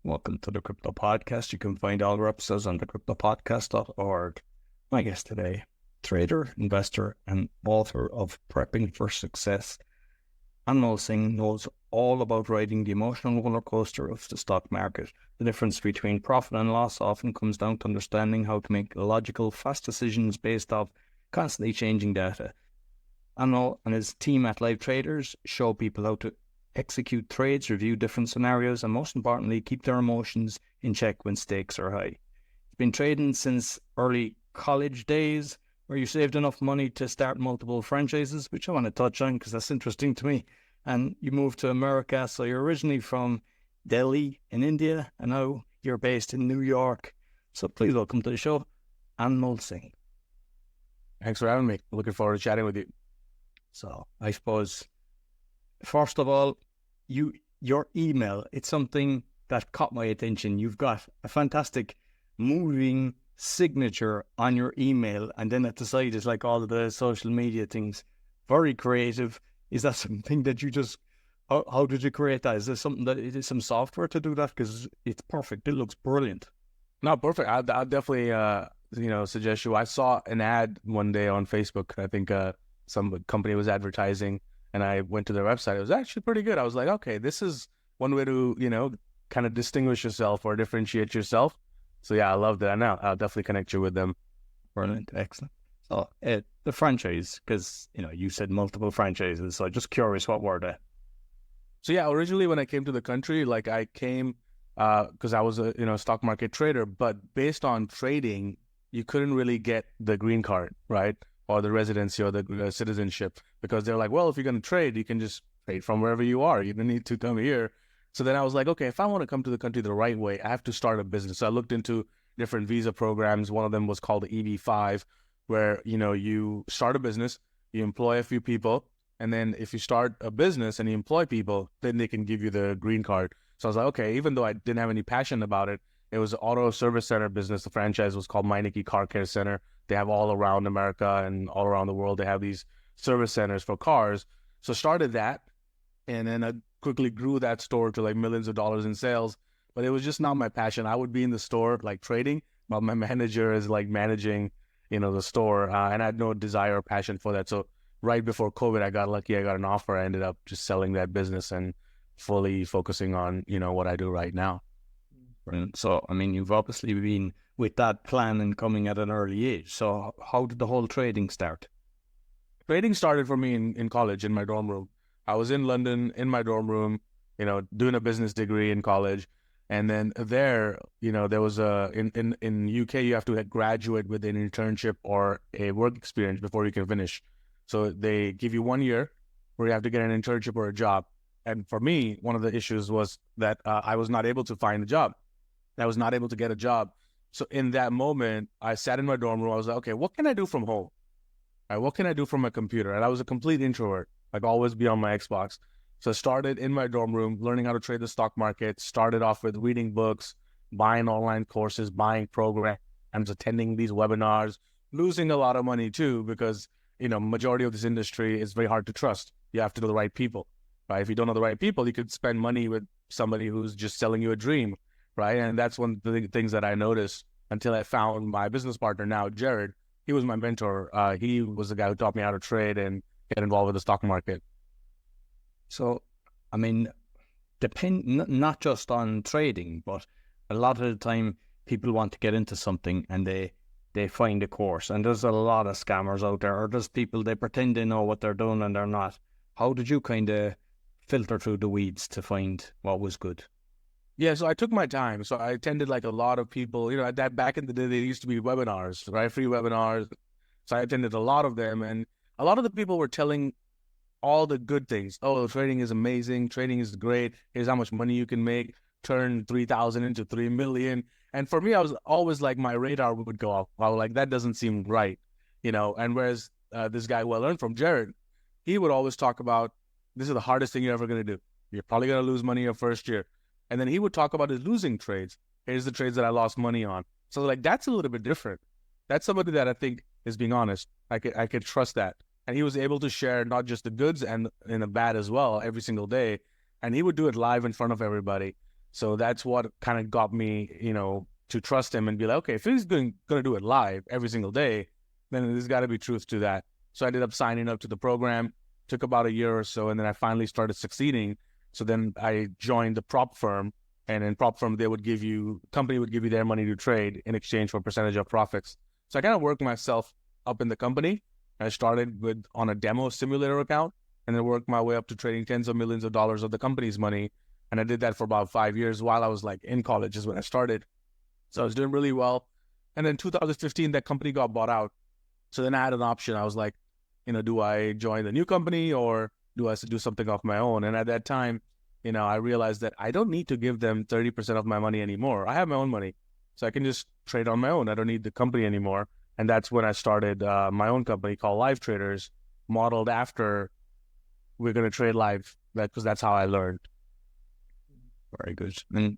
Welcome to the Crypto Podcast. You can find all our episodes on thecryptopodcast.org. My guest today, trader, investor, and author of Prepping for Success, Anmol Singh knows all about riding the emotional roller coaster of the stock market. The difference between profit and loss often comes down to understanding how to make logical, fast decisions based off constantly changing data. Anmol and his team at Live Traders show people how to execute trades, review different scenarios, and most importantly, keep their emotions in check when stakes are high. He's been trading since early college days, where you saved enough money to start multiple franchises, which I want to touch on because that's interesting to me. And you moved to America, so you're originally from Delhi in India, and now you're based in New York. So please welcome to the show, Anmol Singh. Thanks for having me. Looking forward to chatting with you. So I suppose, first of all, your email, it's something that caught my attention. You've got a fantastic moving signature on your email, and then at the side is like all of the social media things. Very creative. Is that something that you just, how did you create that? Is there something that, is some software to do that? Because it's perfect. It looks brilliant. No, perfect. I'll definitely, suggest you. I saw an ad one day on Facebook. I think some company was advertising, and I went to their website. It was actually pretty good. I was like, okay, this is one way to, kind of distinguish yourself or differentiate yourself. So yeah, I loved it. I'll definitely connect you with them. Brilliant. Excellent. So the franchise, because, you said multiple franchises. So just curious, what were they? So yeah, originally when I came to the country, like I came because I was a stock market trader, but based on trading, you couldn't really get the green card, right? Or the residency or the citizenship, because they're like, well, if you're going to trade, you can just trade from wherever you are. You don't need to come here. So then I was like, okay, if I want to come to the country the right way, I have to start a business. So I looked into different visa programs. One of them was called the EB-5, where, you start a business, you employ a few people, and then if you start a business and you employ people, then they can give you the green card. So I was like, okay, even though I didn't have any passion about it, it was an auto service center business. The franchise was called Meineke Car Care Center. They have all around America and all around the world. They have these service centers for cars. So started that, and then I quickly grew that store to like millions of dollars in sales. But it was just not my passion. I would be in the store like trading, while my manager is like managing, the store. And I had no desire or passion for that. So right before COVID, I got lucky. I got an offer. I ended up just selling that business and fully focusing on, what I do right now. Brilliant. So, you've obviously been with that plan and coming at an early age. So how did the whole trading start? Trading started for me in college, in my dorm room. I was in London in my dorm room, doing a business degree in college. And then there, there was in UK, you have to graduate with an internship or a work experience before you can finish. So they give you 1 year where you have to get an internship or a job. And for me, one of the issues was that I was not able to find a job. I was not able to get a job. So in that moment, I sat in my dorm room. I was like, okay, what can I do from home? What can I do from my computer? And I was a complete introvert, like always be on my Xbox. So I started in my dorm room, learning how to trade the stock market, started off with reading books, buying online courses, buying programs, attending these webinars, losing a lot of money too, because, majority of this industry is very hard to trust. You have to know the right people, right? If you don't know the right people, you could spend money with somebody who's just selling you a dream, right? And that's one of the things that I noticed until I found my business partner now, Jared. He was my mentor. He was the guy who taught me how to trade and get involved with the stock market. So, not just on trading, but a lot of the time people want to get into something and they find a course, and there's a lot of scammers out there, or there's people, they pretend they know what they're doing and they're not. How did you kind of filter through the weeds to find what was good? Yeah, so I took my time. So I attended like a lot of people, that back in the day, there used to be webinars, right? Free webinars. So I attended a lot of them, and a lot of the people were telling all the good things. Oh, trading is amazing. Trading is great. Here's how much money you can make. Turn 3,000 into 3 million. And for me, I was always like, my radar would go off. I was like, that doesn't seem right, And whereas this guy who I learned from, Jared, he would always talk about, this is the hardest thing you're ever going to do. You're probably going to lose money your first year. And then he would talk about his losing trades. Here's the trades that I lost money on. So like, that's a little bit different. That's somebody that I think is being honest. I could trust that. And he was able to share not just the goods and the bad as well every single day. And he would do it live in front of everybody. So that's what kind of got me, to trust him and be like, okay, if he's going to do it live every single day, then there's got to be truth to that. So I ended up signing up to the program. Took about a year or so, and then I finally started succeeding. So then I joined the prop firm, and in prop firm, company would give you their money to trade in exchange for a percentage of profits. So I kind of worked myself up in the company. I started on a demo simulator account, and then worked my way up to trading tens of millions of dollars of the company's money. And I did that for about 5 years while I was like in college is when I started. So I was doing really well. And then 2015, that company got bought out. So then I had an option. I was like, do I join the new company or do I do something of my own? And at that time, I realized that I don't need to give them 30% of my money anymore. I have my own money, so I can just trade on my own. I don't need the company anymore. And that's when I started my own company called Live Traders, modeled after we're going to trade live, because that's how I learned. Very good. And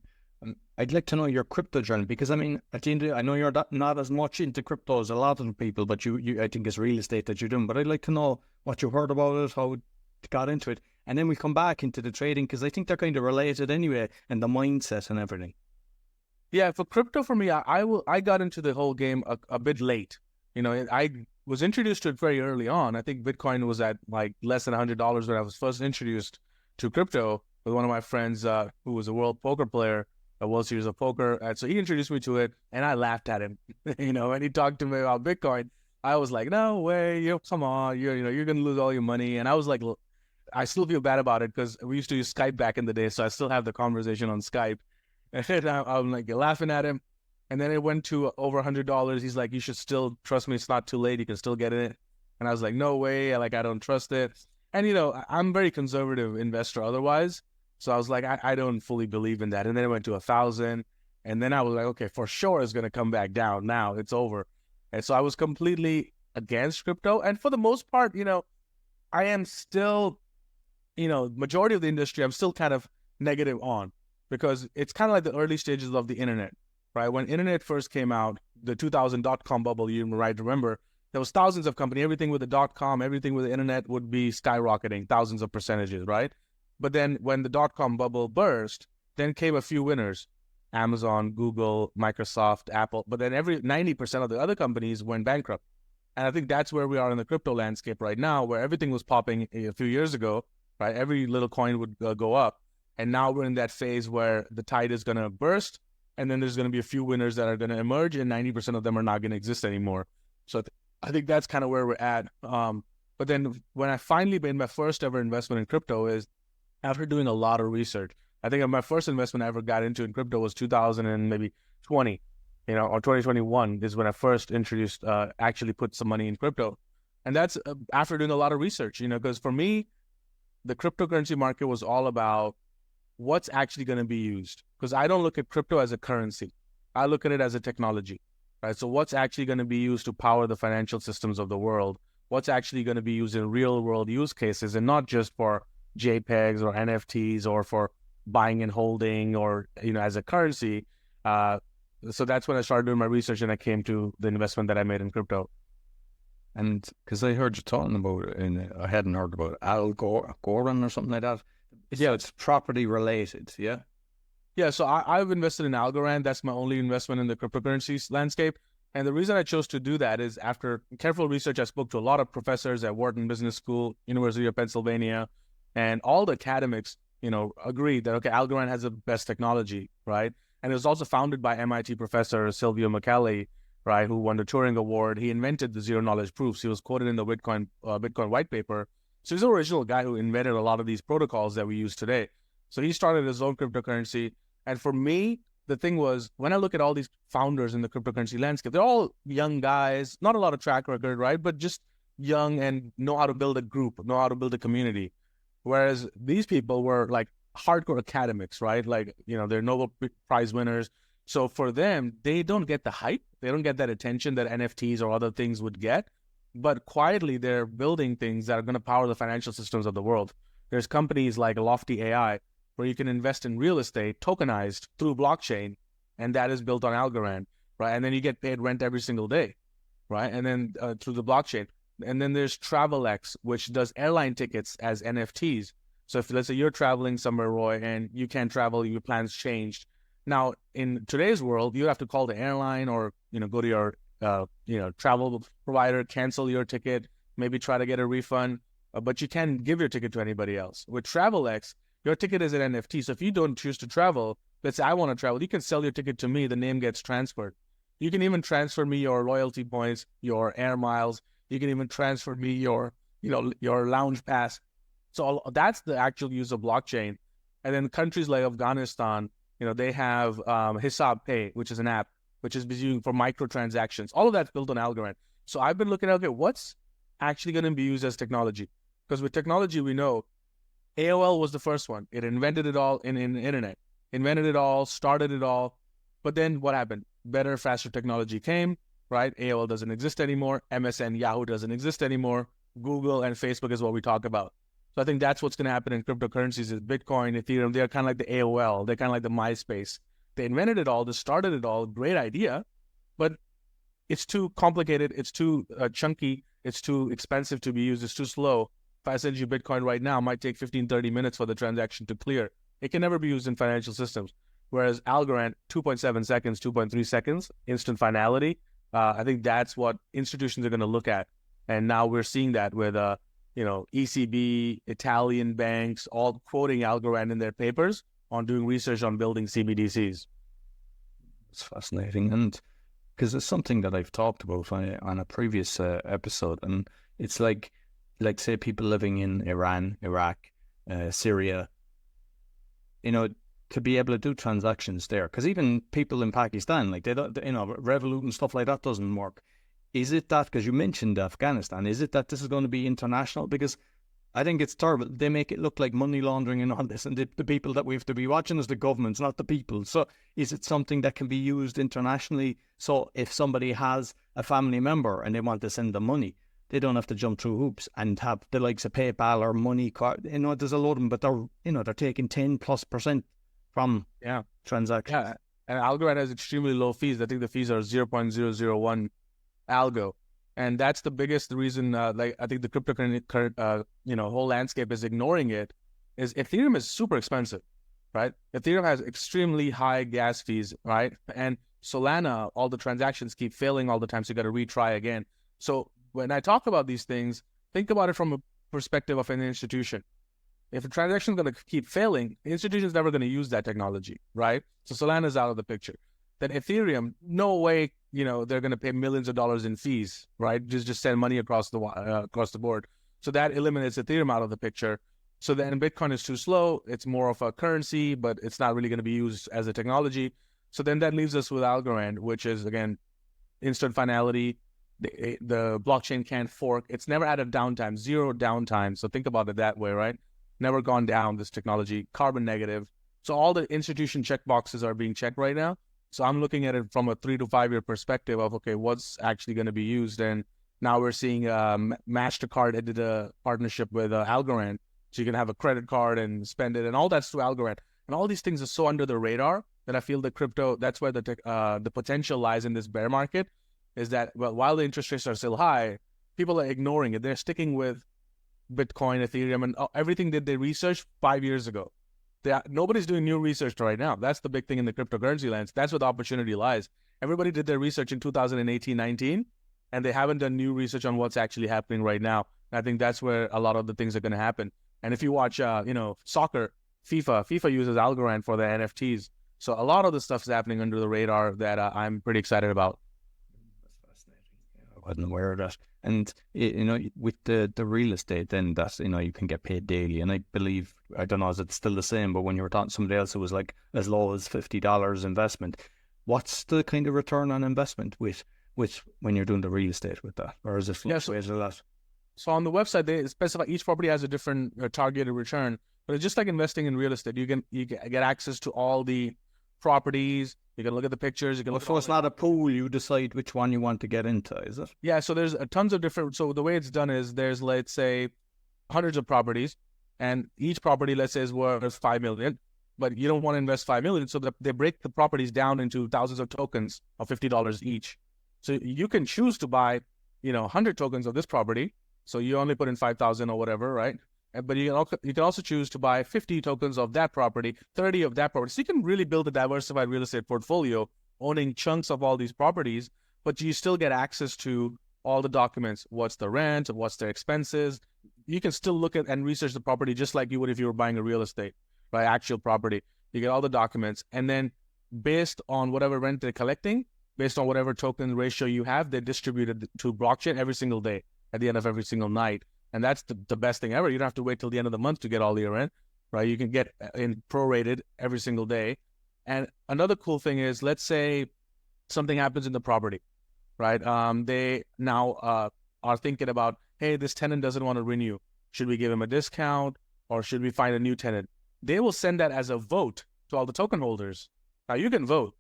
I'd like to know your crypto journey, because I mean, at the end of I know you're not as much into crypto as a lot of people, but you I think it's real estate that you're doing. But I'd like to know what you heard about it, how you got into it, and then we come back into the trading, because I think they're kind of related anyway, and the mindset and everything. Yeah, for crypto, for me, I got into the whole game a bit late. I was introduced to it very early on. I think Bitcoin was at like less than $100 when I was first introduced to crypto with one of my friends who was a world poker player, a World Series of Poker. And so he introduced me to it, and I laughed at him. And he talked to me about Bitcoin. I was like, no way, come on, you're gonna lose all your money. And I was like, I still feel bad about it because we used to use Skype back in the day, so I still have the conversation on Skype. And I'm like laughing at him. And then it went to over $100. He's like, you should still trust me. It's not too late. You can still get it. And I was like, no way. I don't trust it. And, I'm a very conservative investor otherwise. So I was like, I don't fully believe in that. And then it went to 1,000. And then I was like, okay, for sure it's going to come back down. Now it's over. And so I was completely against crypto. And for the most part, I am still, majority of the industry, I'm still kind of negative on, because it's kind of like the early stages of the internet, right? When internet first came out, the 2000 .com bubble, you might remember, there was thousands of companies, everything with the .com, everything with the internet would be skyrocketing, thousands of percentages, right? But then when the .com bubble burst, then came a few winners, Amazon, Google, Microsoft, Apple, but then 90% of the other companies went bankrupt. And I think that's where we are in the crypto landscape right now, where everything was popping a few years ago, right? Every little coin would go up. And now we're in that phase where the tide is going to burst, and then there's going to be a few winners that are going to emerge, and 90% of them are not going to exist anymore. So I think that's kind of where we're at. But then when I finally made my first ever investment in crypto is after doing a lot of research. I think my first investment I ever got into in crypto was 2020, or 2021 is when I first introduced, actually put some money in crypto. And that's after doing a lot of research, because for me, the cryptocurrency market was all about what's actually going to be used. Because I don't look at crypto as a currency. I look at it as a technology, right? So what's actually going to be used to power the financial systems of the world? What's actually going to be used in real world use cases, and not just for JPEGs or NFTs or for buying and holding or, as a currency. So that's when I started doing my research, and I came to the investment that I made in crypto. And because I heard you talking about it, and I hadn't heard about Algoran or something like that. It's property related, yeah? Yeah, so I've invested in Algoran. That's my only investment in the cryptocurrency landscape. And the reason I chose to do that is after careful research, I spoke to a lot of professors at Wharton Business School, University of Pennsylvania, and all the academics, agreed that, okay, Algoran has the best technology, right? And it was also founded by MIT professor Silvio Micali, right, who won the Turing Award. He invented the zero knowledge proofs. He was quoted in the Bitcoin white paper. So he's the original guy who invented a lot of these protocols that we use today. So he started his own cryptocurrency. And for me, the thing was, when I look at all these founders in the cryptocurrency landscape, they're all young guys, not a lot of track record, right? But just young and know how to build a group, know how to build a community. Whereas these people were like hardcore academics, right? Like, they're Nobel Prize winners. So for them, they don't get the hype. They don't get that attention that NFTs or other things would get. But quietly, they're building things that are going to power the financial systems of the world. There's companies like Lofty AI, where you can invest in real estate tokenized through blockchain, and that is built on Algoran, right? And then you get paid rent every single day, right? And then through the blockchain. And then there's TravelX, which does airline tickets as NFTs. So if let's say you're traveling somewhere, Roy, and you can't travel, your plans changed. Now, in today's world, you have to call the airline or, go to your, travel provider, cancel your ticket, maybe try to get a refund, but you can't give your ticket to anybody else. With TravelX, your ticket is an NFT. So if you don't choose to travel, let's say I want to travel, you can sell your ticket to me, the name gets transferred. You can even transfer me your loyalty points, your air miles. You can even transfer me your, your lounge pass. So that's the actual use of blockchain. And then countries like Afghanistan, they have Hisab Pay, which is an app, which is used for microtransactions. All of that's built on Algoran. So I've been looking at, okay, what's actually going to be used as technology? Because with technology, we know AOL was the first one. It invented it all in the internet, invented it all, started it all. But then what happened? Better, faster technology came, right? AOL doesn't exist anymore. MSN, Yahoo doesn't exist anymore. Google and Facebook is what we talk about. So I think that's what's going to happen in cryptocurrencies is Bitcoin, Ethereum. They're kind of like the AOL. They're kind of like the MySpace. They invented it all. They started it all. Great idea. But it's too complicated. It's too chunky. It's too expensive to be used. It's too slow. If I send you Bitcoin right now, it might take 15, 30 minutes for the transaction to clear. It can never be used in financial systems. Whereas Algorand, 2.7 seconds, 2.3 seconds, instant finality. I think that's what institutions are going to look at. And now we're seeing that with ECB, Italian banks, all quoting Algorand in their papers on doing research on building CBDCs. It's fascinating. And because it's something that I've talked about on a previous episode. And it's like say people living in Iran, Iraq, Syria, to be able to do transactions there. Because even people in Pakistan, like they don't, Revolut and stuff like that doesn't work. Is it that, because you mentioned Afghanistan, is it that this is going to be international? Because I think it's terrible. They make it look like money laundering and all this, and the people that we have to be watching is the governments, not the people. So is it something that can be used internationally? So if somebody has a family member and they want to send them money, they don't have to jump through hoops and have the likes of PayPal or money card. There's a load of them, but they're taking 10+% from transactions. Yeah, and Algorand has extremely low fees. I think the fees are 0.001 algo, and that's the biggest reason. I think the cryptocurrency, whole landscape is ignoring it. Is Ethereum is super expensive, right? Ethereum has extremely high gas fees, right? And Solana, all the transactions keep failing all the time, so you got to retry again. So when I talk about these things, think about it from a perspective of an institution. If a transaction is going to keep failing, the institution is never going to use that technology, right? So Solana is out of the picture. Then Ethereum, no way, they're going to pay millions of dollars in fees, right? Just send money across the board. So that eliminates Ethereum out of the picture. So then Bitcoin is too slow. It's more of a currency, but it's not really going to be used as a technology. So then that leaves us with Algorand, which is, again, instant finality. The blockchain can't fork. It's never had a downtime, zero downtime. So think about it that way, right? Never gone down, this technology, carbon negative. So all the institution checkboxes are being checked right now. So I'm looking at it from a 3 to 5 year perspective of, okay, what's actually going to be used? And now we're seeing MasterCard did a partnership with Algorand. So you can have a credit card and spend it, and all that's through Algorand. And all these things are so under the radar that I feel the crypto, that's where the potential lies in this bear market, is that, well, while the interest rates are still high, people are ignoring it. They're sticking with Bitcoin, Ethereum, and everything that they researched 5 years ago. Nobody's doing new research right now. That's the big thing in the cryptocurrency lands. That's where the opportunity lies. Everybody did their research in 2018, 19, and they haven't done new research on what's actually happening right now. And I think that's where a lot of the things are going to happen. And if you watch, soccer, FIFA uses Algorand for their NFTs. So a lot of the stuff is happening under the radar that I'm pretty excited about. That's fascinating. I wasn't aware of that. And, with the real estate, then that's, you can get paid daily. And I believe, I don't know, is it still the same? But when you were talking to somebody else, it was like as low as $50 investment. What's the kind of return on investment with when you're doing the real estate with that? Or is it fluctuated a lot? So on the website, they specify each property has a different targeted return. But it's just like investing in real estate. You get access to all the properties. You can look at the pictures. You can so it's not a pool. You decide which one you want to get into, is it? Yeah. So there's tons of different. So the way it's done is there's, let's say, hundreds of properties, and each property, let's say, is worth $5 million. But you don't want to invest $5 million, so they break the properties down into thousands of tokens of $50 each. So you can choose to buy, 100 tokens of this property. So you only put in 5,000 or whatever, right? But you can also choose to buy 50 tokens of that property, 30 of that property. So you can really build a diversified real estate portfolio, owning chunks of all these properties, but you still get access to all the documents. What's the rent? What's their expenses? You can still look at and research the property just like you would if you were buying a real estate, right? Actual property. You get all the documents, and then based on whatever rent they're collecting, based on whatever token ratio you have, they're distributed to blockchain every single day at the end of every single night. And that's the best thing ever. You don't have to wait till the end of the month to get all your rent, right? You can get in prorated every single day. And another cool thing is, let's say something happens in the property, right? They now are thinking about, hey, this tenant doesn't want to renew. Should we give him a discount or should we find a new tenant? They will send that as a vote to all the token holders. Now you can vote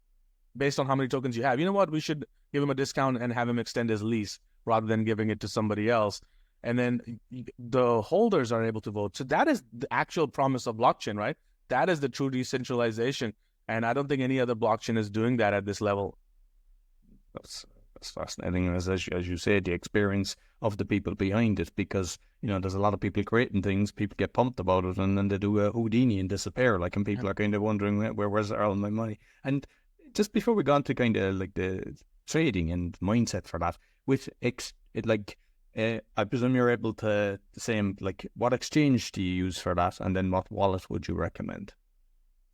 based on how many tokens you have. You know what? We should give him a discount and have him extend his lease rather than giving it to somebody else. And then the holders are able to vote. So that is the actual promise of blockchain, right? That is the true decentralization. And I don't think any other blockchain is doing that at this level. That's fascinating. As you say, the experience of the people behind it, because, you know, there's a lot of people creating things, people get pumped about it, and then they do a Houdini and disappear. Like, and people are kind of wondering, where's all my money? And just before we go on to kind of like the trading and mindset for that, with I presume you're able to say, like, what exchange do you use for that? And then what wallet would you recommend?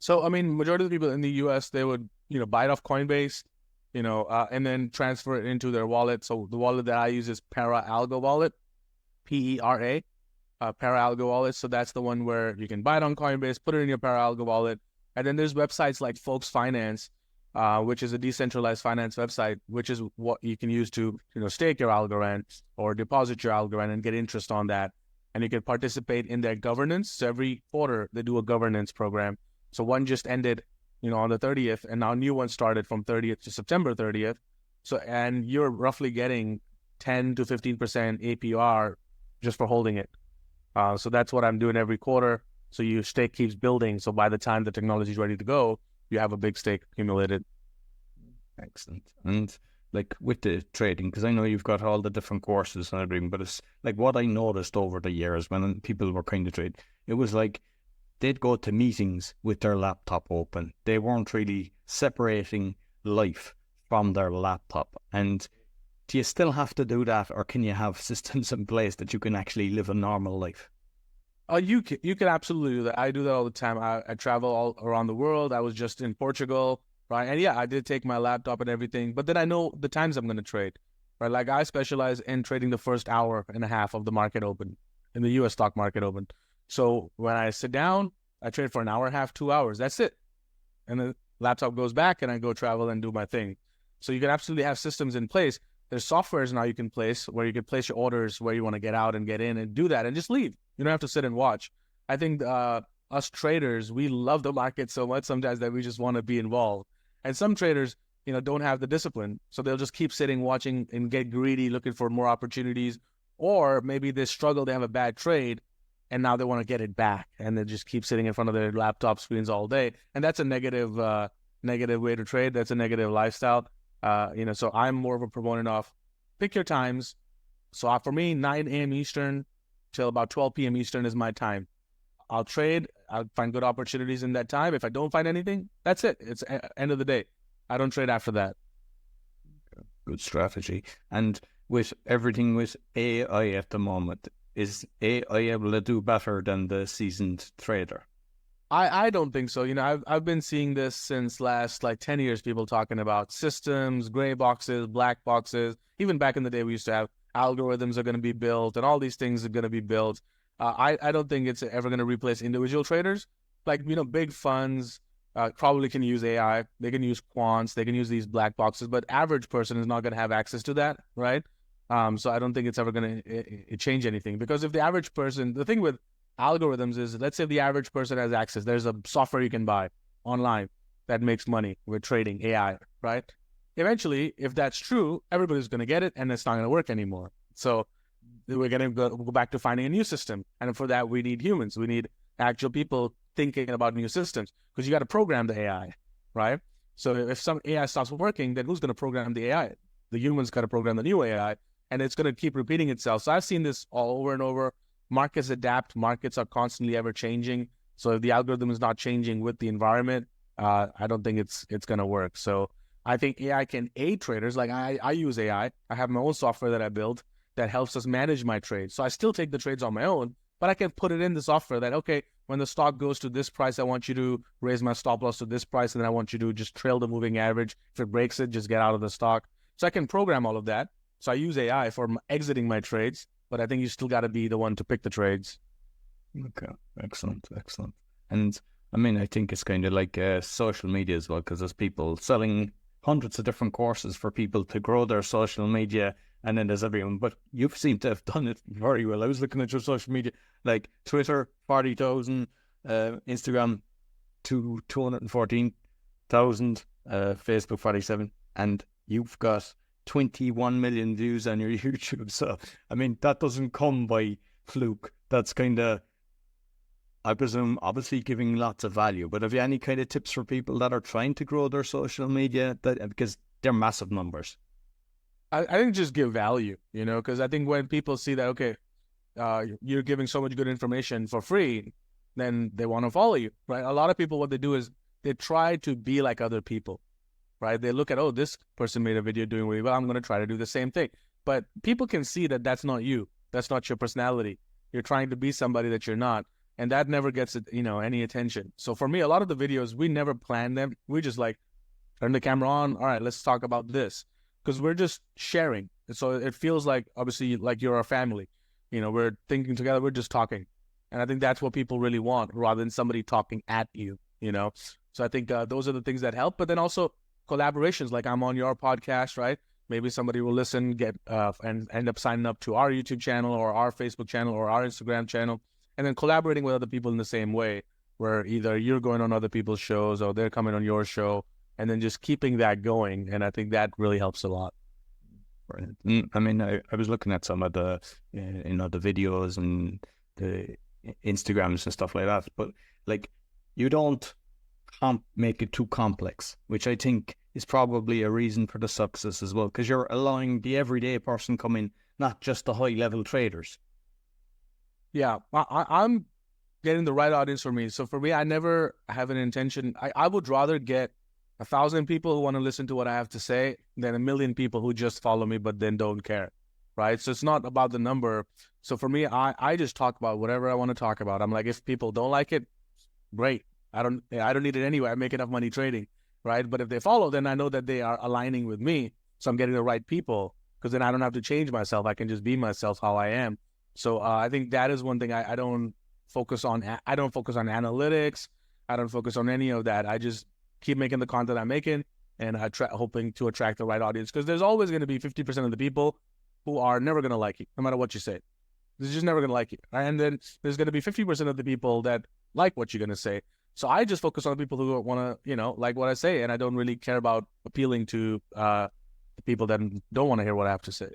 So, I mean, majority of the people in the US, they would, buy it off Coinbase, and then transfer it into their wallet. So the wallet that I use is Algo Wallet, PERA, Algo Wallet. So that's the one where you can buy it on Coinbase, put it in your Algo Wallet. And then there's websites like Folks Finance, which is a decentralized finance website, which is what you can use to, stake your Algoran or deposit your Algoran and get interest on that. And you can participate in their governance. So every quarter they do a governance program. So one just ended, on the 30th, and now a new one started from 30th to September 30th. So, and you're roughly getting 10 to 15% APR just for holding it. So that's what I'm doing every quarter. So your stake keeps building. So by the time the technology is ready to go, you have a big stake accumulated. Excellent. And like with the trading, because I know you've got all the different courses and everything, but it's like what I noticed over the years when people were kind of trade, it was like they'd go to meetings with their laptop open. They weren't really separating life from their laptop. And do you still have to do that, or can you have systems in place that you can actually live a normal life? You can absolutely do that. I do that all the time. I travel all around the world. I was just in Portugal, right? And yeah, I did take my laptop and everything, but then I know the times I'm going to trade, right? Like I specialize in trading the first hour and a half of the market open, in the US stock market open. So when I sit down, I trade for an hour and a half, 2 hours. That's it. And the laptop goes back and I go travel and do my thing. So you can absolutely have systems in place. There's softwares now you can place where you can place your orders where you want to get out and get in and do that and just leave. You don't have to sit and watch. I think us traders, we love the market so much sometimes that we just want to be involved. And some traders, don't have the discipline. So they'll just keep sitting, watching and get greedy, looking for more opportunities. Or maybe they struggle, they have a bad trade, and now they want to get it back. And they just keep sitting in front of their laptop screens all day. And that's a negative way to trade. That's a negative lifestyle. So I'm more of a proponent of pick your times. So for me, 9 a.m. Eastern till about 12 p.m. Eastern is my time. I'll trade. I'll find good opportunities in that time. If I don't find anything, that's it. It's end of the day. I don't trade after that. Good strategy. And with everything with AI at the moment, is AI able to do better than the seasoned trader? I don't think so. I've been seeing this since last 10 years, people talking about systems, gray boxes, black boxes. Even back in the day, we used to have algorithms are going to be built and all these things are going to be built. I don't think it's ever going to replace individual traders. Big funds probably can use AI. They can use quants. They can use these black boxes, but average person is not going to have access to that, right? So I don't think it's ever going to change anything, because if the average person, the thing with algorithms is, let's say the average person has access. There's a software you can buy online that makes money with trading AI, right? Eventually, if that's true, everybody's going to get it and it's not going to work anymore. So we're going to go back to finding a new system. And for that, we need humans. We need actual people thinking about new systems, because you got to program the AI, right? So if some AI stops working, then who's going to program the AI? The humans got to program the new AI, and it's going to keep repeating itself. So I've seen this all over and over. markets adapt. Markets are constantly ever changing. So if the algorithm is not changing with the environment, I don't think it's going to work. So I think AI can aid traders. Like I use AI. I have my own software that I built that helps us manage my trades. So I still take the trades on my own, but I can put it in the software that, okay, when the stock goes to this price, I want you to raise my stop loss to this price, and then I want you to just trail the moving average. If it breaks it, just get out of the stock. So I can program all of that. So I use AI for exiting my trades, but I think you still got to be the one to pick the trades. Okay, excellent. And I mean, I think it's kind of like social media as well, because there's people selling hundreds of different courses for people to grow their social media, and then there's everyone. But you seem to have done it very well. I was looking at your social media, like Twitter, 40,000, Instagram, 214,000, Facebook, 47, and you've got 21 million views on your YouTube. So, I mean, that doesn't come by fluke. That's kind of, I presume, obviously giving lots of value. But have you any kind of tips for people that are trying to grow their social media, because they're massive numbers? I think just give value, because I think when people see that, okay, you're giving so much good information for free, then they want to follow you, right? A lot of people, what they do is they try to be like other people, right? They look at, oh, this person made a video doing really well, I'm going to try to do the same thing. But people can see that that's not you. That's not your personality. You're trying to be somebody that you're not. And that never gets, any attention. So for me, a lot of the videos, we never plan them. We just like turn the camera on. All right, let's talk about this. Because we're just sharing. So it feels like, obviously, like you're a family. We're thinking together, we're just talking. And I think that's what people really want, rather than somebody talking at you, So I think those are the things that help. But then also collaborations, like I'm on your podcast, right? Maybe somebody will listen, get and end up signing up to our YouTube channel or our Facebook channel or our Instagram channel. And then collaborating with other people in the same way, where either you're going on other people's shows or they're coming on your show, and then just keeping that going. And I think that really helps a lot. Right. I mean, I was looking at some of the, the videos and the Instagrams and stuff like that, but like you don't make it too complex, which I think is probably a reason for the success as well, because you're allowing the everyday person come in, not just the high-level traders. Yeah, I'm getting the right audience for me. So for me, I never have an intention. I would rather get 1,000 people who want to listen to what I have to say than 1,000,000 people who just follow me but then don't care, right? So it's not about the number. So for me, I just talk about whatever I want to talk about. I'm like, if people don't like it, great. I don't need it anyway. I make enough money trading, right? But if they follow, then I know that they are aligning with me. So I'm getting the right people, because then I don't have to change myself. I can just be myself how I am. So I think that is one thing I don't focus on. I don't focus on analytics. I don't focus on any of that. I just keep making the content I'm making, and hoping to attract the right audience, because there's always going to be 50% of the people who are never going to like you, no matter what you say. They're just never going to like you. And then there's going to be 50% of the people that like what you're going to say. So I just focus on the people who want to, like what I say, and I don't really care about appealing to the people that don't want to hear what I have to say.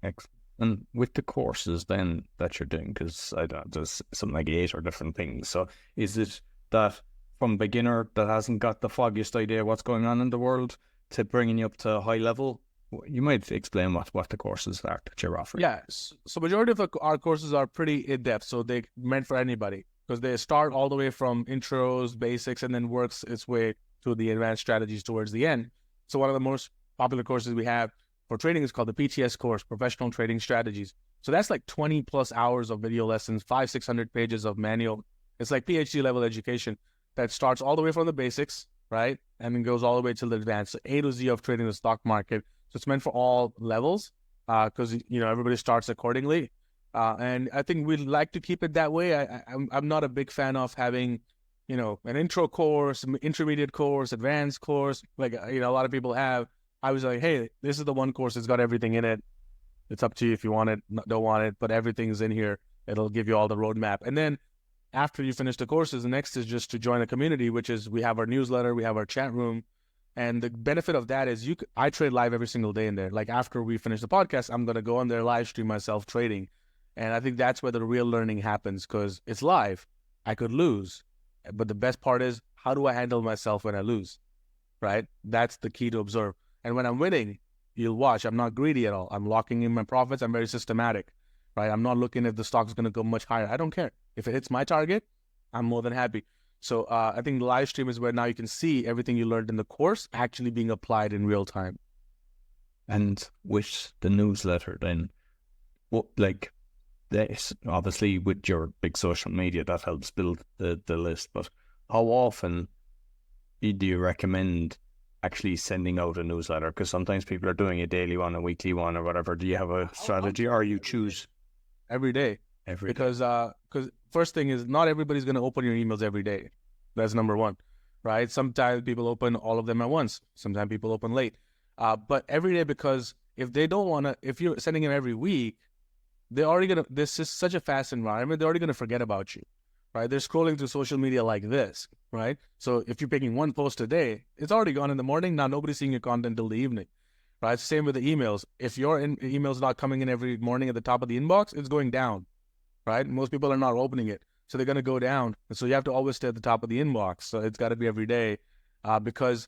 Excellent. And with the courses then that you're doing, because there's something like 8 or different things. So is it that from beginner that hasn't got the foggiest idea what's going on in the world to bringing you up to high level? You might explain what the courses are that you're offering. Yeah. So majority of our courses are pretty in-depth. So they're meant for anybody, because they start all the way from intros, basics, and then works its way to the advanced strategies towards the end. So one of the most popular courses we have for trading is called the PTS course, Professional Trading Strategies. So that's like 20 plus hours of video lessons, 500-600 pages of manual. It's like PhD level education that starts all the way from the basics, right? And then goes all the way to the advanced, so A to Z of trading the stock market. So it's meant for all levels, because, everybody starts accordingly. And I think we'd like to keep it that way. I'm not a big fan of having, an intro course, intermediate course, advanced course, like, a lot of people have. I was like, hey, this is the one course that's got everything in it. It's up to you if you want it, don't want it, but everything's in here. It'll give you all the roadmap. And then after you finish the courses, the next is just to join a community, which is we have our newsletter, we have our chat room. And the benefit of that is I trade live every single day in there. Like after we finish the podcast, I'm going to go on there, live stream myself trading. And I think that's where the real learning happens, because it's live. I could lose. But the best part is, how do I handle myself when I lose, right? That's the key to observe. And when I'm winning, you'll watch, I'm not greedy at all. I'm locking in my profits. I'm very systematic. right? I'm not looking if the stock's going to go much higher. I don't care. If it hits my target, I'm more than happy. So I think the live stream is where now you can see everything you learned in the course actually being applied in real time. And with the newsletter, then, what, like, this, obviously with your big social media, that helps build the list, but how often do you recommend actually sending out a newsletter? Because sometimes people are doing a daily one, a weekly one, or whatever. Do you have a strategy, or you choose every day? Because first thing is, not everybody's going to open your emails every day. That's number one, right? Sometimes people open all of them at once. Sometimes people open late. But every day, because if they don't want to, if you're sending them every week, they're already going to, this is such a fast environment, they're already going to forget about you, right? They're scrolling through social media like this, right? So if you're picking one post a day, it's already gone in the morning. Now nobody's seeing your content till the evening, right? Same with the emails. If your email's not coming in every morning at the top of the inbox, it's going down, right? Most people are not opening it. So they're going to go down. So you have to always stay at the top of the inbox. So it's got to be every day, because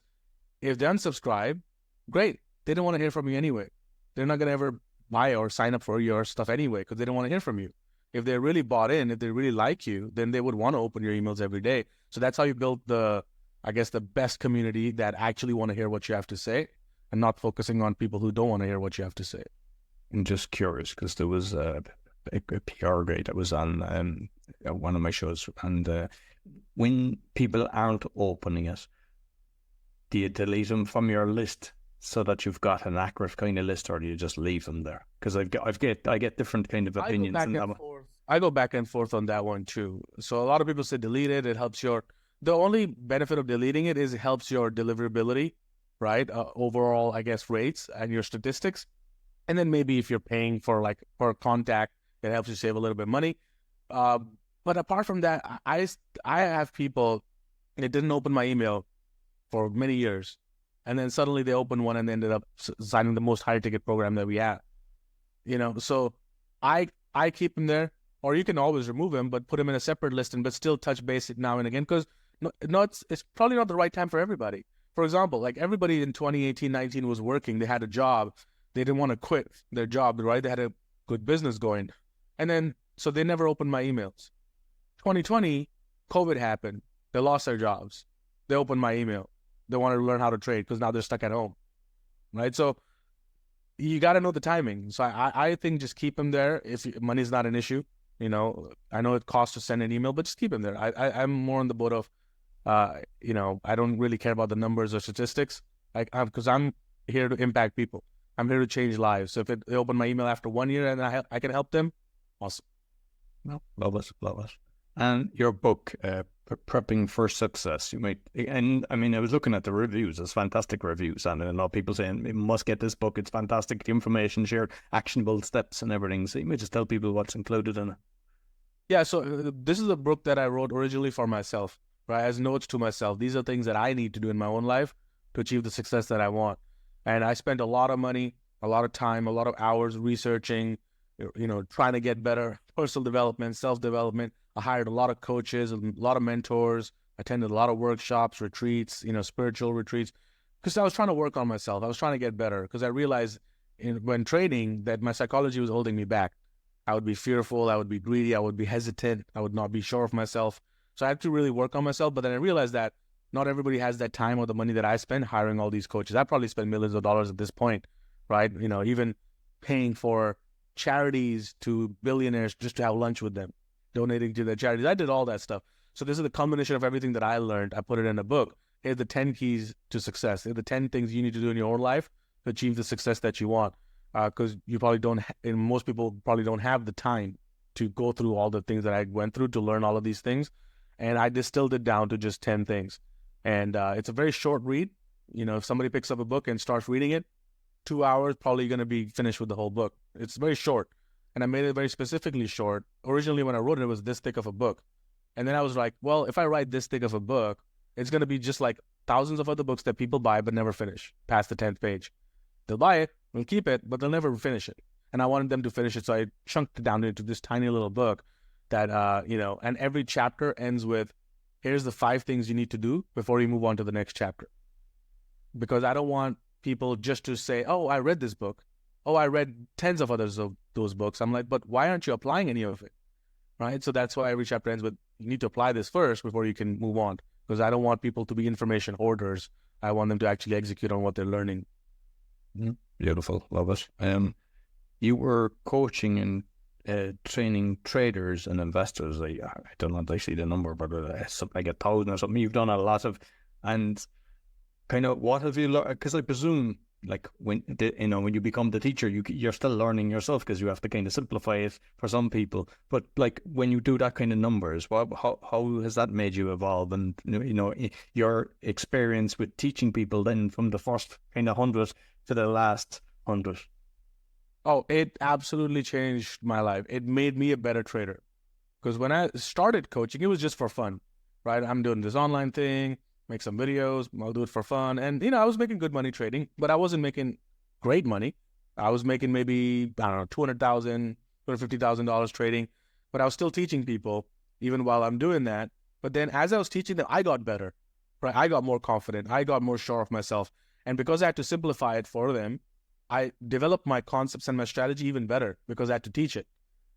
if they unsubscribe, great. They don't want to hear from you anyway. They're not going to ever buy or sign up for your stuff anyway, because they don't want to hear from you. If they're really bought in, if they really like you, then they would want to open your emails every day. So that's how you build the best community that actually want to hear what you have to say, and not focusing on people who don't want to hear what you have to say. I'm just curious, because there was a PR guy that was on one of my shows, and when people aren't opening it, do you delete them from your list so that you've got an accurate kind of list, or do you just leave them there? Because I get different kind of opinions. I go back and forth on that one too. So a lot of people say delete it. It helps the only benefit of deleting it is it helps your deliverability, right? Overall, I guess, rates and your statistics. And then maybe if you're paying for contact, it helps you save a little bit of money. But apart from that, I have people that didn't open my email for many years, and then suddenly they opened one and they ended up signing the most high ticket program that we have. So I keep them there, or you can always remove them, but put them in a separate list, but still touch base now and again, because it's probably not the right time for everybody. For example, like everybody in 2018, 19 was working, they had a job, they didn't want to quit their job, right? They had a good business going, and then so they never opened my emails. 2020, COVID happened, they lost their jobs, they opened my email. They wanted to learn how to trade because now they're stuck at home, right? So you got to know the timing. So I think just keep them there if money's not an issue. I know it costs to send an email, but just keep them there. I'm more on the boat of, I don't really care about the numbers or statistics, because I'm here to impact people. I'm here to change lives. So if they open my email after 1 year and I can help them, awesome. No, love it. And your book, Prepping for Success, and I mean, I was looking at the reviews. There's fantastic reviews, and a lot of people saying you must get this book. It's fantastic. The information shared, actionable steps, and everything. So you may just tell people what's included in it. Yeah. So this is a book that I wrote originally for myself, right? As notes to myself. These are things that I need to do in my own life to achieve the success that I want. And I spent a lot of money, a lot of time, a lot of hours researching, trying to get better, personal development, self-development. I hired a lot of coaches, a lot of mentors, attended a lot of workshops, retreats, spiritual retreats, because I was trying to work on myself. I was trying to get better, because I realized when trading that my psychology was holding me back. I would be fearful, I would be greedy, I would be hesitant, I would not be sure of myself. So I had to really work on myself. But then I realized that not everybody has that time or the money that I spend hiring all these coaches. I probably spend millions of dollars at this point, right? Even paying for charities to billionaires just to have lunch with them, donating to their charities. I did all that stuff. So this is the combination of everything that I learned. I put it in a book. Here's the 10 keys to success. Here's the 10 things you need to do in your own life to achieve the success that you want. Because you probably don't, and most people probably don't have the time to go through all the things that I went through to learn all of these things. And I distilled it down to just 10 things. And it's a very short read. If somebody picks up a book and starts reading it, 2 hours, probably going to be finished with the whole book. It's very short. And I made it very specifically short. Originally, when I wrote it, it was this thick of a book. And then I was like, well, if I write this thick of a book, it's going to be just like thousands of other books that people buy but never finish past the 10th page. They'll buy it, they'll keep it, but they'll never finish it. And I wanted them to finish it, so I chunked it down into this tiny little book that, and every chapter ends with, here's the 5 things you need to do before you move on to the next chapter. Because I don't want people just to say, oh, I read this book. Oh, I read tens of others of those books. I'm like, but why aren't you applying any of it? Right? So that's why every chapter ends with, you need to apply this first before you can move on. Because I don't want people to be information hoarders. I want them to actually execute on what they're learning. Beautiful. Love it. You were coaching and training traders and investors. I don't know actually the number, but like 1,000 or something. You've done a lot of, and kind of what have you learned? Because I presume, like when you become the teacher, you're still learning yourself because you have to kind of simplify it for some people. But like when you do that kind of numbers, how has that made you evolve? And your experience with teaching people then from the first kind of 100 to the last 100. Oh, it absolutely changed my life. It made me a better trader. Because when I started coaching, it was just for fun, right? I'm doing this online thing, make some videos, I'll do it for fun. And, I was making good money trading, but I wasn't making great money. I was making maybe, I don't know, $200,000, $250,000 trading, but I was still teaching people even while I'm doing that. But then as I was teaching them, I got better, right? I got more confident. I got more sure of myself. And because I had to simplify it for them, I developed my concepts and my strategy even better because I had to teach it.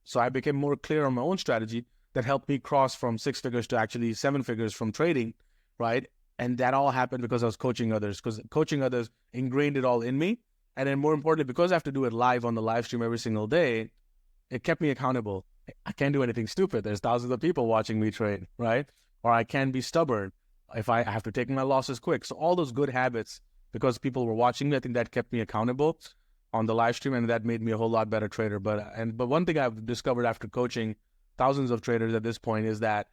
So I became more clear on my own strategy that helped me cross from 6 figures to actually 7 figures from trading, right? And that all happened because I was coaching others, because coaching others ingrained it all in me. And then more importantly, because I have to do it live on the live stream every single day, it kept me accountable. I can't do anything stupid. There's thousands of people watching me trade, right? Or I can't be stubborn if I have to take my losses quick. So all those good habits, because people were watching me, I think that kept me accountable on the live stream, and that made me a whole lot better trader. But one thing I've discovered after coaching thousands of traders at this point is that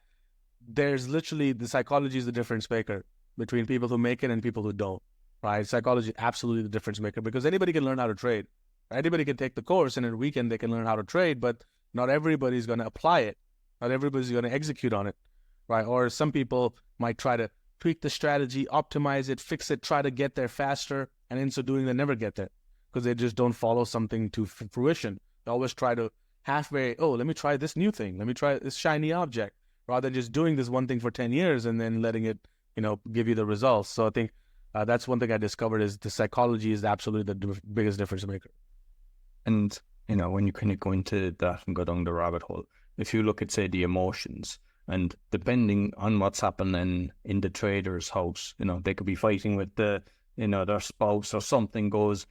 there's literally, the psychology is the difference maker between people who make it and people who don't, right? Psychology is absolutely the difference maker, because anybody can learn how to trade. Anybody can take the course and in a weekend they can learn how to trade, but not everybody's going to apply it. Not everybody's going to execute on it, right? Or some people might try to tweak the strategy, optimize it, fix it, try to get there faster. And in so doing, they never get there because they just don't follow something to fruition. They always try to halfway, let me try this new thing. Let me try this shiny object, rather than just doing this one thing for 10 years and then letting it, give you the results. So I think that's one thing I discovered is the psychology is absolutely the biggest difference maker. And, when you kind of go into that and go down the rabbit hole, if you look at, say, the emotions, and depending on what's happening in the trader's house, they could be fighting with their spouse or something goes,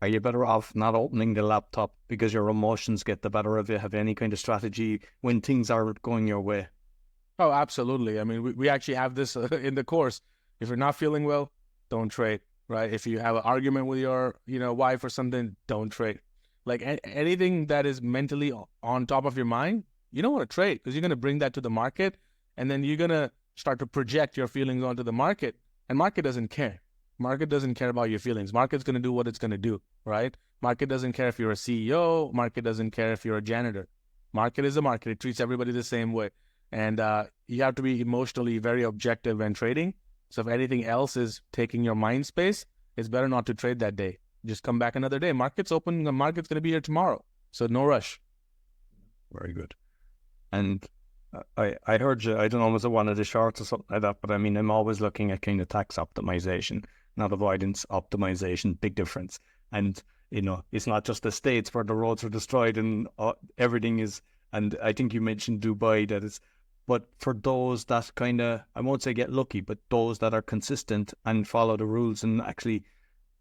are you better off not opening the laptop because your emotions get the better of you? Have any kind of strategy when things are going your way? Oh, absolutely. I mean, we actually have this in the course. If you're not feeling well, don't trade, right? If you have an argument with your, wife or something, don't trade. Like anything that is mentally on top of your mind, you don't want to trade because you're going to bring that to the market, and then you're going to start to project your feelings onto the market, and market doesn't care. Market doesn't care about your feelings. Market's going to do what it's going to do, right? Market doesn't care if you're a CEO. Market doesn't care if you're a janitor. Market is a market. It treats everybody the same way. And you have to be emotionally very objective when trading. So if anything else is taking your mind space, it's better not to trade that day. Just come back another day. Market's open. The market's going to be here tomorrow. So no rush. Very good. And I heard you, I don't know, was it one of the shorts or something like that, but I mean, I'm always looking at kind of tax optimization, not avoidance, optimization, big difference. And, it's not just the States where the roads are destroyed and everything is, and I think you mentioned Dubai, that is, but for those that kind of, I won't say get lucky, but those that are consistent and follow the rules and actually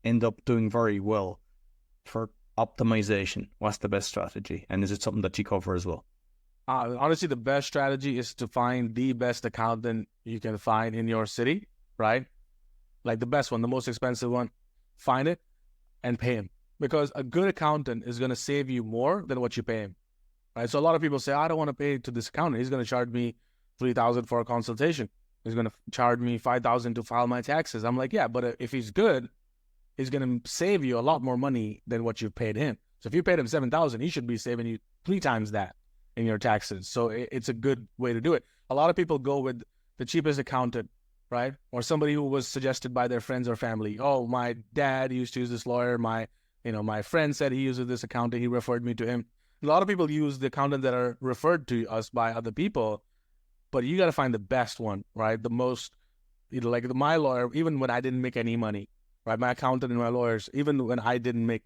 end up doing very well, for optimization, what's the best strategy? And is it something that you cover as well? Honestly, the best strategy is to find the best accountant you can find in your city, right? Like the best one, the most expensive one, find it and pay him. Because a good accountant is going to save you more than what you pay him, right? So a lot of people say, I don't want to pay to this accountant. He's going to charge me $3,000 for a consultation. He's going to charge me $5,000 to file my taxes. I'm like, yeah, but if he's good, he's going to save you a lot more money than what you paid him. So if you paid him $7,000, he should be saving you 3 times that in your taxes. So it's a good way to do it. A lot of people go with the cheapest accountant, right? Or somebody who was suggested by their friends or family. Oh, my dad used to use this lawyer. My friend said he uses this accountant. He referred me to him. A lot of people use the accountants that are referred to us by other people, but you got to find the best one, right? The most, like my lawyer, even when I didn't make any money, right? My accountant and my lawyers, even when I didn't make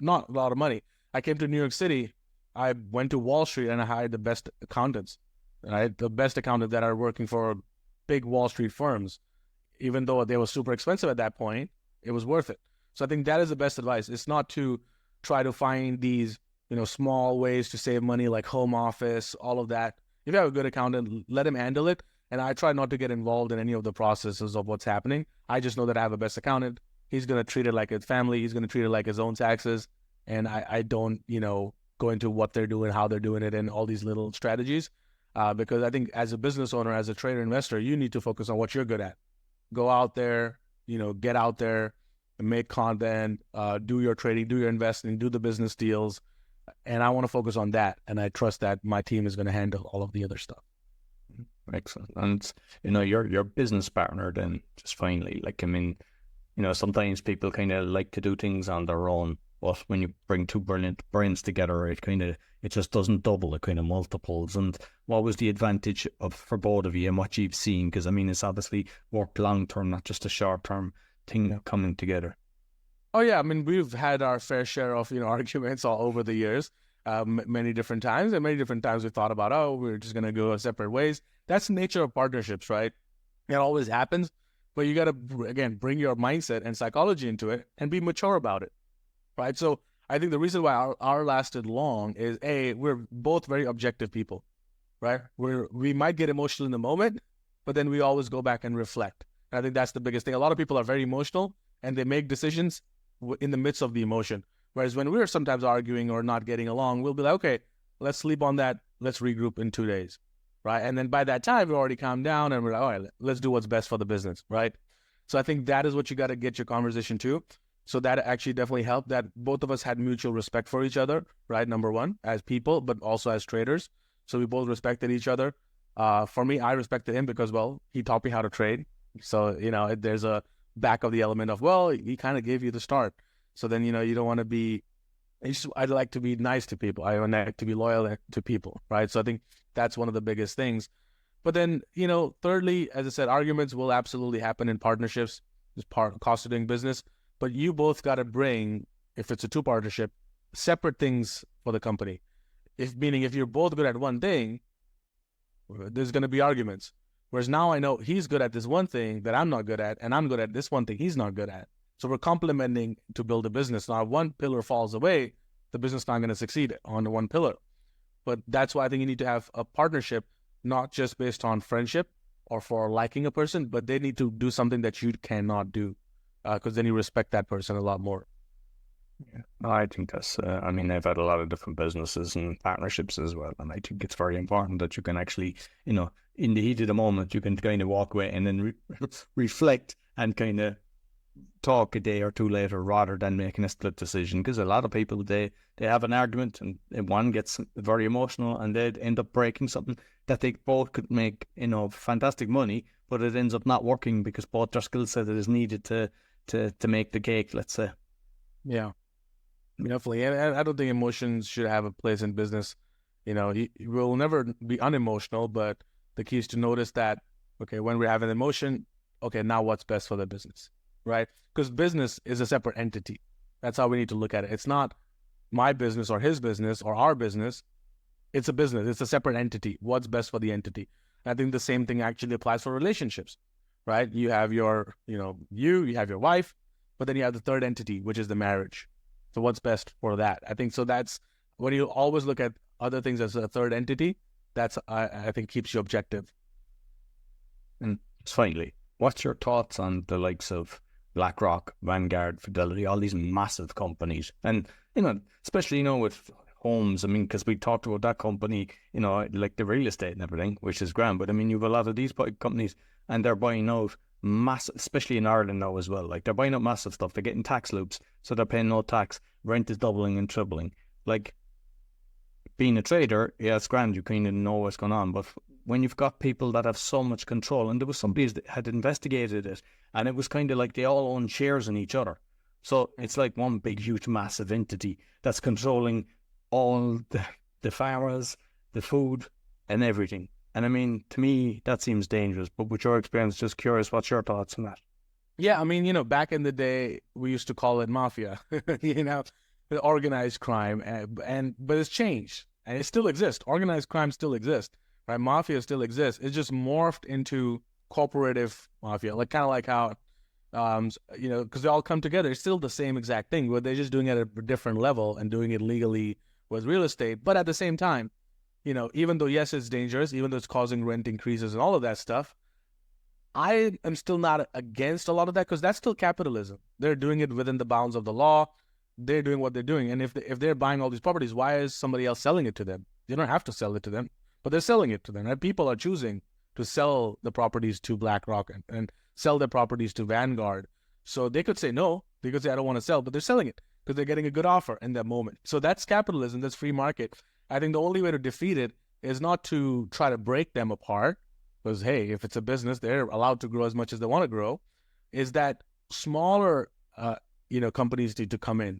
not a lot of money, I came to New York City, I went to Wall Street and I hired the best accountants, right? The best accountants that are working for big Wall Street firms. Even though they were super expensive at that point, it was worth it. So I think that is the best advice. It's not to try to find these, small ways to save money like home office, all of that. If you have a good accountant, let him handle it. And I try not to get involved in any of the processes of what's happening. I just know that I have a best accountant. He's going to treat it like his family. He's going to treat it like his own taxes. And I don't, go into what they're doing, how they're doing it, and all these little strategies. Because I think as a business owner, as a trader investor, you need to focus on what you're good at. Go out there, get out there and make content, do your trading, do your investing, do the business deals. And I want to focus on that. And I trust that my team is going to handle all of the other stuff. Excellent. And, your business partner then, just finally, sometimes people kind of like to do things on their own. But when you bring two brilliant brains together, it just doesn't double, it kind of multiples. And what was the advantage for both of you and what you've seen? Because it's obviously worked long term, not just a short term thing coming together. Oh yeah, we've had our fair share of arguments all over the years, many different times, and many different times we thought about, we're just gonna go separate ways. That's the nature of partnerships, right? It always happens, but you gotta again bring your mindset and psychology into it and be mature about it. Right. So I think the reason why our lasted long is we're both very objective people, right? We might get emotional in the moment, but then we always go back and reflect. And I think that's the biggest thing. A lot of people are very emotional and they make decisions in the midst of the emotion. Whereas when we're sometimes arguing or not getting along, we'll be like, okay, let's sleep on that. Let's regroup in 2 days. Right. And then by that time, we already calmed down and we're like, all right, let's do what's best for the business. Right. So I think that is what you got to get your conversation to. So that actually definitely helped that both of us had mutual respect for each other, right? Number one, as people, but also as traders. So we both respected each other. For me, I respected him because, he taught me how to trade. So, there's a back of the element of, he kind of gave you the start. So then, you don't want to be, I'd like to be nice to people. I like to be loyal to people, right? So I think that's one of the biggest things. But then, thirdly, as I said, arguments will absolutely happen in partnerships. It's part of cost of doing business. But you both got to bring, if it's a two partnership, separate things for the company. Meaning if you're both good at one thing, there's going to be arguments. Whereas now I know he's good at this one thing that I'm not good at, and I'm good at this one thing he's not good at. So we're complementing to build a business. Now, if one pillar falls away, the business is not going to succeed on the one pillar. But that's why I think you need to have a partnership, not just based on friendship or for liking a person, but they need to do something that you cannot do. Because then you respect that person a lot more. Yeah, I think that's, I've had a lot of different businesses and partnerships as well. And I think it's very important that you can actually, in the heat of the moment, you can kind of walk away and then reflect and kind of talk a day or two later rather than making a split decision. Because a lot of people, they have an argument and one gets very emotional and they end up breaking something that they both could make, fantastic money, but it ends up not working because both their skill set is needed to make the cake, let's say. Yeah, definitely. And I don't think emotions should have a place in business. You will never be unemotional, but the key is to notice that, okay, when we're having emotion, okay, now what's best for the business, right? Because business is a separate entity. That's how we need to look at it. It's not my business or his business or our business. It's a business. It's a separate entity. What's best for the entity? I think the same thing actually applies for relationships. Right? You have your, you have your wife, but then you have the third entity, which is the marriage. So what's best for that? I think so that's when you always look at other things as a third entity, that's, I think, keeps you objective. And finally, what's your thoughts on the likes of BlackRock, Vanguard, Fidelity, all these massive companies? And, especially, with homes, because we talked about that company, like the real estate and everything, which is grand. But, you have a lot of these companies and they're buying out massive, especially in Ireland now as well. Like they're buying up massive stuff. They're getting tax loops, so they're paying no tax. Rent is doubling and tripling. Like being a trader, yeah, it's grand. You kind of know what's going on. But when you've got people that have so much control, and there was somebody that had investigated it, and it was kind of like they all own shares in each other. So it's like one big, huge, massive entity that's controlling all the farmers, the food, and everything. And to me, that seems dangerous. But with your experience, just curious, what's your thoughts on that? Yeah, back in the day, we used to call it mafia, the organized crime, but it's changed and it still exists. Organized crime still exists, right? Mafia still exists. It's just morphed into cooperative mafia, like kind of like how, because they all come together. It's still the same exact thing, but they're just doing it at a different level and doing it legally with real estate. But at the same time, even though, yes, it's dangerous, even though it's causing rent increases and all of that stuff, I am still not against a lot of that because that's still capitalism. They're doing it within the bounds of the law. They're doing what they're doing. And if they're buying all these properties, why is somebody else selling it to them? They don't have to sell it to them, but they're selling it to them. Right? People are choosing to sell the properties to BlackRock and sell their properties to Vanguard. So they could say no. They could say, I don't want to sell, but they're selling it because they're getting a good offer in that moment. So that's capitalism. That's free market. I think the only way to defeat it is not to try to break them apart, because, hey, if it's a business, they're allowed to grow as much as they want to grow, is that smaller, companies need to come in.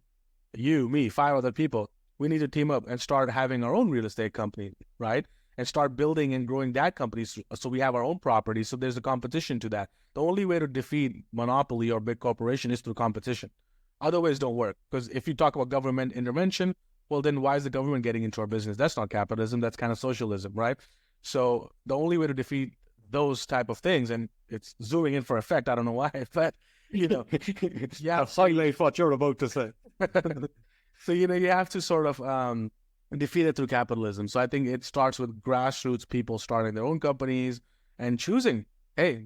You, me, 5 other people, we need to team up and start having our own real estate company, right? And start building and growing that company so we have our own property. So there's a competition to that. The only way to defeat monopoly or big corporation is through competition. Other ways don't work. Because if you talk about government intervention, well, then why is the government getting into our business? That's not capitalism. That's kind of socialism, right? So the only way to defeat those type of things, and it's zooming in for effect, I don't know why, but, yeah. Highlight what you're about to say. So, you have to sort of defeat it through capitalism. So I think it starts with grassroots people starting their own companies and choosing, hey,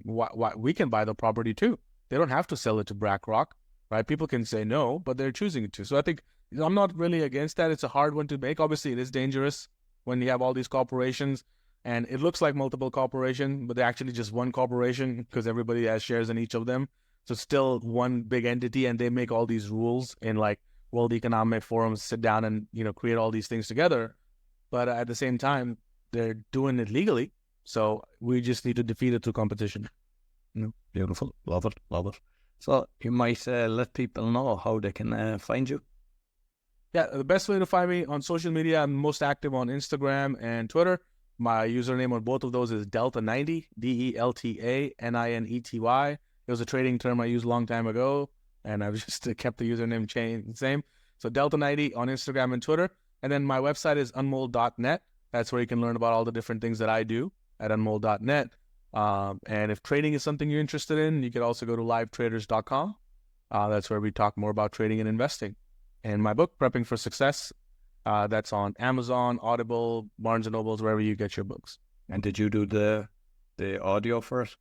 we can buy the property too. They don't have to sell it to BlackRock, right? People can say no, but they're choosing it to. So I think I'm not really against that. It's a hard one to make. Obviously, it is dangerous when you have all these corporations and it looks like multiple corporations, but they're actually just one corporation because everybody has shares in each of them. So still one big entity, and they make all these rules in like World Economic Forums, sit down and, create all these things together. But at the same time, they're doing it legally. So we just need to defeat it through competition. Beautiful. Love it. Love it. So you might let people know how they can find you. Yeah, the best way to find me on social media, I'm most active on Instagram and Twitter. My username on both of those is Delta90, DELTANINETY. It was a trading term I used a long time ago, and I've just kept the username the same. So Delta90 on Instagram and Twitter. And then my website is unmol.net. That's where you can learn about all the different things that I do at unmol.net. And if trading is something you're interested in, you could also go to livetraders.com. That's where we talk more about trading and investing. And my book, Prepping for Success, that's on Amazon, Audible, Barnes & Nobles, wherever you get your books. And did you do the audio for it?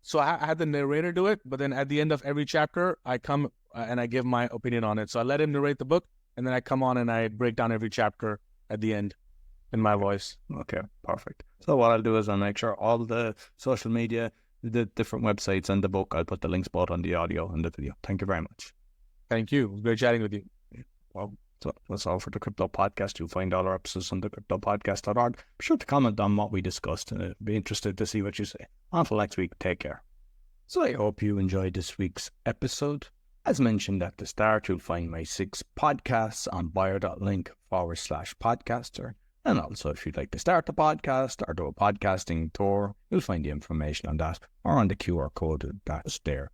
So I had the narrator do it, but then at the end of every chapter, I come and I give my opinion on it. So I let him narrate the book, and then I come on and I break down every chapter at the end in my voice. Okay, perfect. So what I'll do is I'll make sure all the social media, the different websites and the book, I'll put the links both on the audio and the video. Thank you very much. Thank you. It was great chatting with you. Well, so that's all for the Crypto Podcast. You'll find all our episodes on thecryptopodcast.org. Be sure to comment on what we discussed. Be interested to see what you say. Until next week, take care. So I hope you enjoyed this week's episode. As mentioned at the start, you'll find my 6 podcasts on bio.link/podcaster. And also, if you'd like to start a podcast or do a podcasting tour, you'll find the information on that or on the QR code that's there.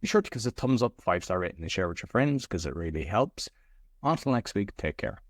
Be sure to give us a thumbs up, 5-star rating, and share with your friends because it really helps. Until next week, take care.